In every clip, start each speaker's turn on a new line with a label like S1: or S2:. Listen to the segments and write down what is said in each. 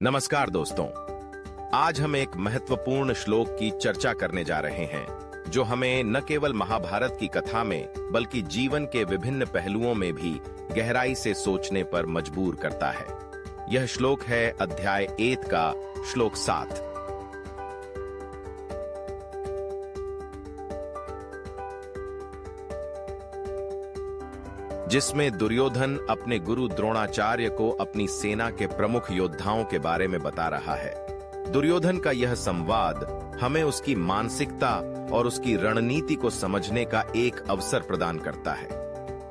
S1: नमस्कार दोस्तों, आज हम एक महत्वपूर्ण श्लोक की चर्चा करने जा रहे हैं जो हमें न केवल महाभारत की कथा में बल्कि जीवन के विभिन्न पहलुओं में भी गहराई से सोचने पर मजबूर करता है। यह श्लोक है अध्याय 8 का श्लोक 7। जिसमें दुर्योधन अपने गुरु द्रोणाचार्य को अपनी सेना के प्रमुख योद्धाओं के बारे में बता रहा है। दुर्योधन का यह संवाद हमें उसकी मानसिकता और उसकी रणनीति को समझने का एक अवसर प्रदान करता है।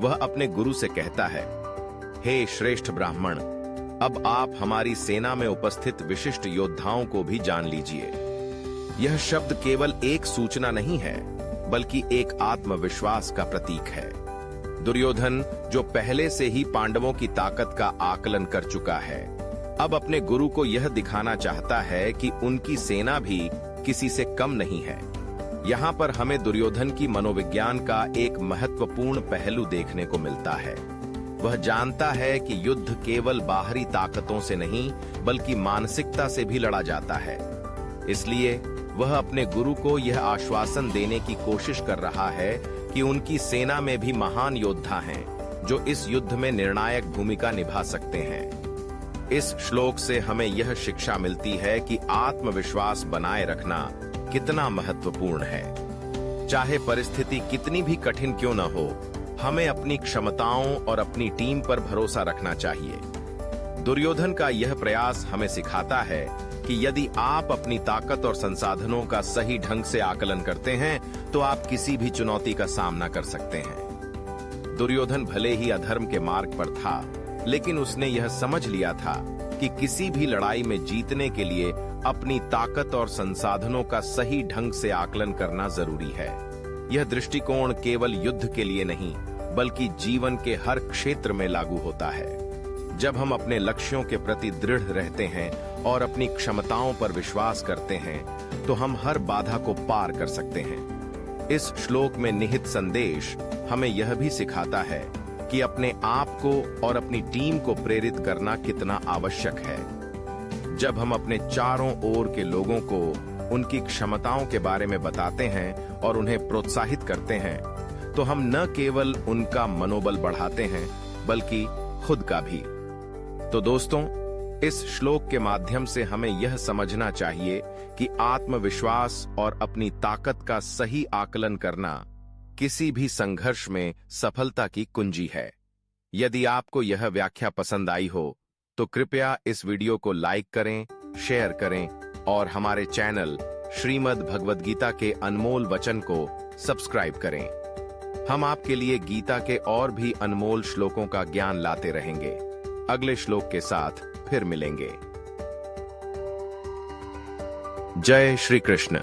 S1: वह अपने गुरु से कहता है, हे श्रेष्ठ ब्राह्मण, अब आप हमारी सेना में उपस्थित विशिष्ट योद्धाओं को भी जान लीजिए। यह शब्द केवल एक सूचना नहीं है, बल्कि एक आत्मविश्वास का प्रतीक है। दुर्योधन, जो पहले से ही पांडवों की ताकत का आकलन कर चुका है, अब अपने गुरु को यह दिखाना चाहता है कि उनकी सेना भी किसी से कम नहीं है। यहाँ पर हमें दुर्योधन की मनोविज्ञान का एक महत्वपूर्ण पहलू देखने को मिलता है। वह जानता है कि युद्ध केवल बाहरी ताकतों से नहीं बल्कि मानसिकता से भी लड़ा जाता है। इसलिए वह अपने गुरु को यह आश्वासन देने की कोशिश कर रहा है कि उनकी सेना में भी महान योद्धा हैं जो इस युद्ध में निर्णायक भूमिका निभा सकते हैं। इस श्लोक से हमें यह शिक्षा मिलती है कि आत्मविश्वास बनाए रखना कितना महत्वपूर्ण है। चाहे परिस्थिति कितनी भी कठिन क्यों न हो, हमें अपनी क्षमताओं और अपनी टीम पर भरोसा रखना चाहिए। दुर्योधन का यह प्रयास हमें सिखाता है कि यदि आप अपनी ताकत और संसाधनों का सही ढंग से आकलन करते हैं तो आप किसी भी चुनौती का सामना कर सकते हैं। दुर्योधन भले ही अधर्म के मार्ग पर था, लेकिन उसने यह समझ लिया था कि किसी भी लड़ाई में जीतने के लिए अपनी ताकत और संसाधनों का सही ढंग से आकलन करना जरूरी है। यह दृष्टिकोण केवल युद्ध के लिए नहीं बल्कि जीवन के हर क्षेत्र में लागू होता है। जब हम अपने लक्ष्यों के प्रति दृढ़ रहते हैं और अपनी क्षमताओं पर विश्वास करते हैं तो हम हर बाधा को पार कर सकते हैं। इस श्लोक में निहित संदेश हमें यह भी सिखाता है कि अपने आप को और अपनी टीम को प्रेरित करना कितना आवश्यक है। जब हम अपने चारों ओर के लोगों को उनकी क्षमताओं के बारे में बताते हैं और उन्हें प्रोत्साहित करते हैं तो हम न केवल उनका मनोबल बढ़ाते हैं बल्कि खुद का भी। तो दोस्तों, इस श्लोक के माध्यम से हमें यह समझना चाहिए कि आत्मविश्वास और अपनी ताकत का सही आकलन करना किसी भी संघर्ष में सफलता की कुंजी है। यदि आपको यह व्याख्या पसंद आई हो तो कृपया इस वीडियो को लाइक करें, शेयर करें और हमारे चैनल श्रीमद् भगवद गीता के अनमोल वचन को सब्सक्राइब करें। हम आपके लिए गीता के और भी अनमोल श्लोकों का ज्ञान लाते रहेंगे। अगले श्लोक के साथ फिर मिलेंगे। जय श्री कृष्ण।